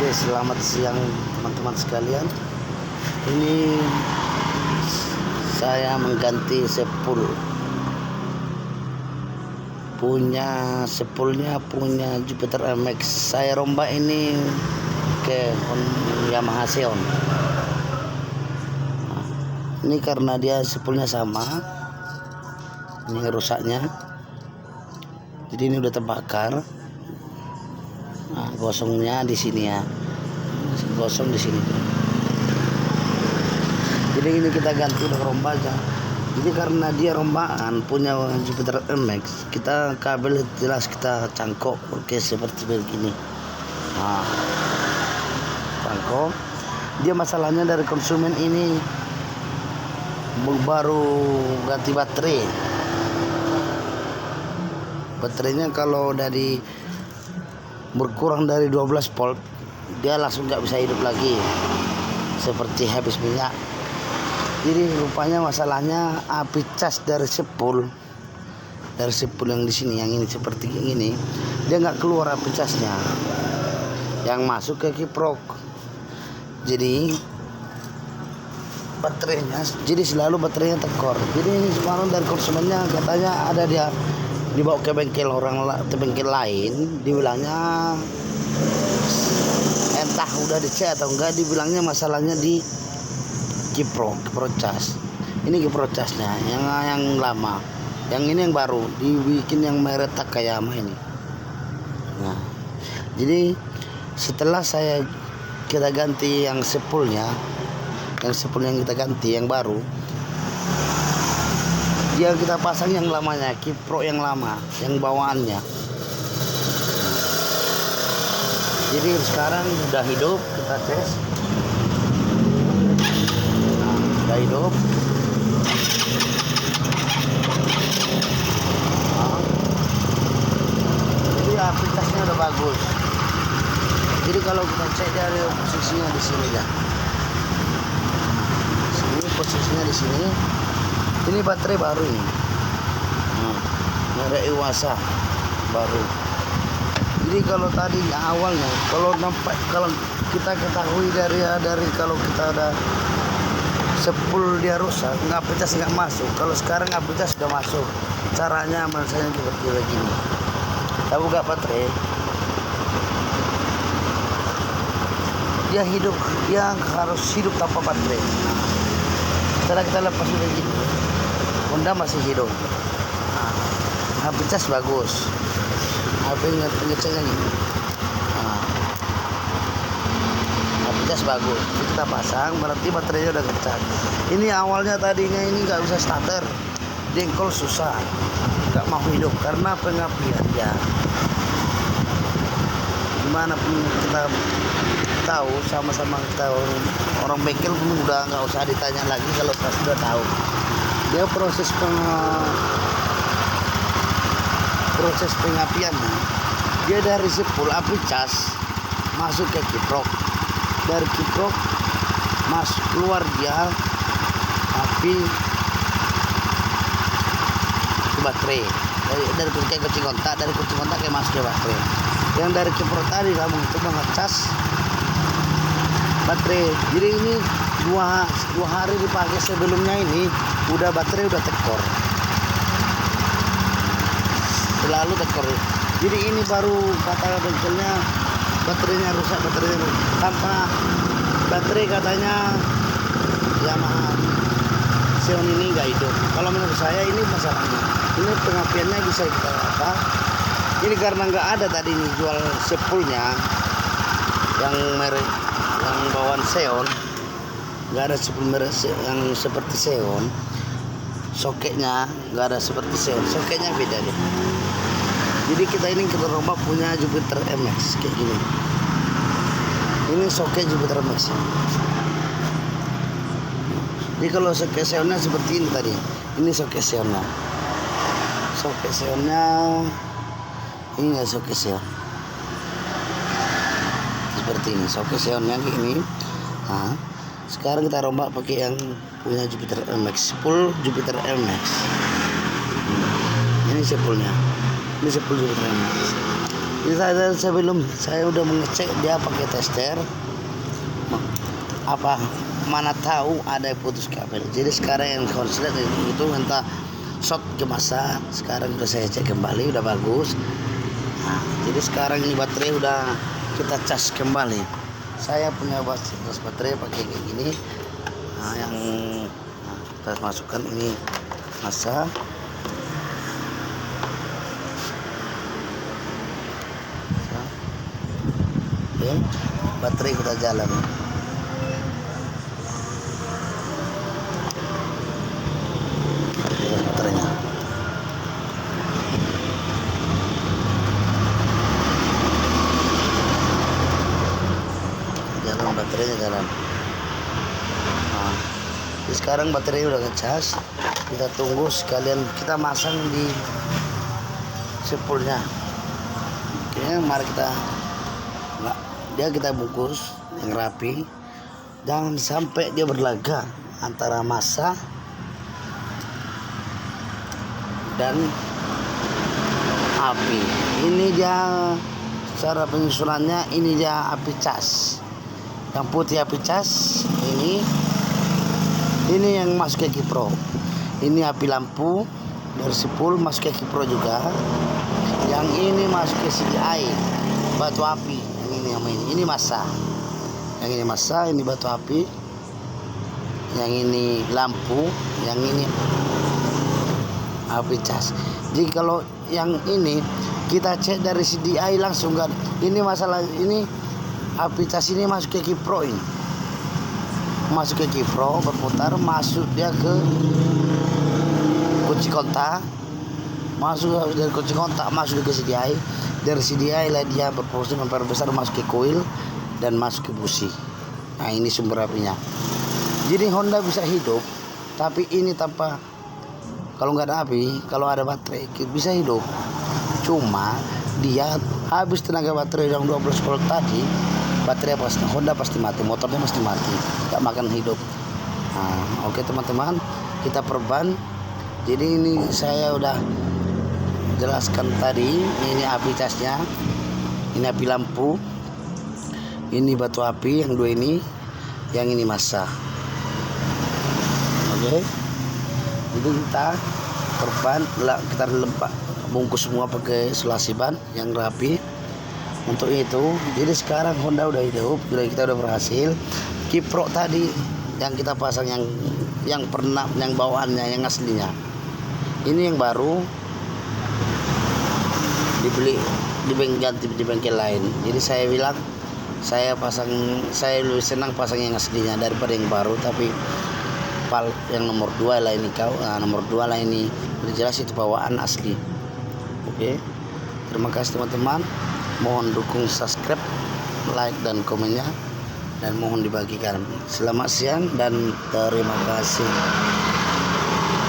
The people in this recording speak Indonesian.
Oke, selamat siang teman-teman sekalian. Ini saya mengganti sepul. Sepulnya punya Jupiter MX. Saya rombak ini ke Yamaha Xeon. Ini karena dia sepulnya sama. Ini rusaknya. Jadi ini udah terbakar. Nah, gosongnya di sini ya. Gosong di sini. Jadi ini kita ganti udah rombak aja. Jadi karena dia rombakan punya Jupiter MX, kita kabel jelas kita cangkok, oke, seperti begini. Nah, cangkok. Dia masalahnya dari konsumen ini baru ganti baterai. Baterainya kalau dari berkurang dari 12 volt, dia langsung nggak bisa hidup lagi, seperti habis minyak. Jadi rupanya masalahnya api cas dari sepul yang di sini, yang ini seperti ini, dia nggak keluar api casnya, yang masuk ke kiprok. Jadi selalu baterainya tekor. Jadi ini semalam dari konsumennya katanya ada dia dibawa ke bengkel lain, dibilangnya entah udah dicek atau enggak, dibilangnya masalahnya di kiprok cas. Ini kiprok casnya yang lama, yang ini yang baru dibikin yang merek Takayama ini. Nah, jadi setelah kita ganti yang sepulnya yang kita ganti yang baru, dia kita pasang yang lamanya, kiprok yang lama, yang bawaannya. Jadi sekarang udah hidup, kita tes. Nah, udah hidup. Nah, jadi aplikasinya udah bagus. Jadi kalau kita cek dari posisinya di sini ya. Sini posisinya di sini. Ini baterai baru ini. Merek Iwasa baru. Jadi kalau tadi awalnya, kalau kita ketahui dari kalau kita ada sepul dia rusak, api cas nggak masuk. Kalau sekarang api cas sudah masuk. Caranya maksudnya seperti begini. Kita buka baterai. Dia harus hidup tanpa baterai. Setelah kita lepas begini, Honda masih hidup. Nah, api cas bagus. Pengeceknya gini. Nah, api cas bagus. Kita pasang, berarti baterainya udah kencang. Ini awalnya tadinya ini nggak bisa starter, dengkol susah, nggak mau hidup karena pengapian ya. Gimana pun kita tahu, sama-sama kita orang bengkel pun udah nggak usah ditanya lagi kalau kita sudah tahu. Dia proses pengapiannya, dia dari sepul api cas masuk ke kiprok, dari kiprok keluar dia api ke baterai, dari kuncing kontak, kayak masuk ke baterai. Yang dari kiprok tadi kamu itu mengecas baterai. Jadi ini dua hari dipakai sebelumnya ini baterai udah tekor, selalu tekor. Jadi ini baru kata bengkelnya baterainya rusak, tanpa baterai katanya Yamaha Xeon ini nggak hidup. Kalau menurut saya ini masalahnya, ini pengapiannya bisa kita apa? Ini karena nggak ada tadi nih jual sepulnya yang merek yang bawaan Xeon, nggak ada sepul merek yang seperti Xeon. Soketnya nggak ada seperti Xeon, soketnya beda deh. Jadi kita rombak punya Jupiter MX kayak gini. Ini soket Jupiter MX. Jadi kalau soket Xeonnya seperti ini tadi. Ini soket Xeonnya. Ini nggak soket Xeon. Seperti ini soket Xeonnya kayak ini. Nah, sekarang kita rombak pakai yang punya Jupiter MX, sepul Jupiter MX. Ini sepulnya. Ini sepul Jupiter MX. Sebelum saya udah mengecek dia pakai tester, apa mana tahu ada yang putus kabel. Jadi sekarang yang konslet itu entah short ke masa. Sekarang udah saya cek kembali, udah bagus. Nah, jadi sekarang ini baterai udah kita cas kembali. Saya punya baterai pakai kayak gini. Nah, yang kita masukkan ini masa. Oke, baterai kita jalan. Baterainya. Jalan, baterainya jalan. Nah, jadi sekarang baterai udah ngecas. Kita tunggu sekalian kita masang di sepulnya. Oke, mari kita bungkus yang rapi. Jangan sampai dia berlaga antara massa dan api. Ini dia cara penyusunannya. Ini dia api cas. Yang putih api cas. Ini yang masuk ke kipro. Ini api lampu dari sepul masuk ke kipro juga. Yang ini masuk ke CDI batu api. Ini massa. Yang ini massa, ini batu api. Yang ini lampu, yang ini api cas. Jadi kalau yang ini kita cek dari CDI langsung kan. Ini masalah ini api cas ini masuk ke kipro ini. Masuk ke kipro, berputar, masuk dia ke kunci kontak. Masuk dari kunci kontak masuk ke CDI. Dari CDI lah dia berproses ampere besar masuk ke coil dan masuk ke busi. Nah, ini sumber apinya. Jadi Honda bisa hidup, tapi ini tanpa, kalau nggak ada api, kalau ada baterai bisa hidup. Cuma dia habis tenaga baterai yang 12 volt tadi, baterai pasti Honda pasti mati, motornya pasti mati, nggak makan hidup. Nah, oke teman-teman, kita perban. Jadi ini saya udah jelaskan tadi. Ini api casnya, ini api lampu, ini batu api yang dua ini, yang ini massa. Oke, jadi kita perban, kita bungkus semua pakai selasi ban yang rapi. Untuk itu, jadi sekarang Honda udah hidup, kita udah berhasil. Kipro tadi yang kita pasang yang pernah, yang bawaannya, yang aslinya. Ini yang baru dibeli di bengkel lain. Jadi saya bilang saya lebih senang pasang yang aslinya daripada yang baru. Tapi yang nomor 2 lah ini nomor 2 lah ini. Udah jelas itu bawaan asli. Oke, terima kasih teman-teman. Mohon dukung subscribe, like dan komennya, dan mohon dibagikan. Selamat siang dan terima kasih.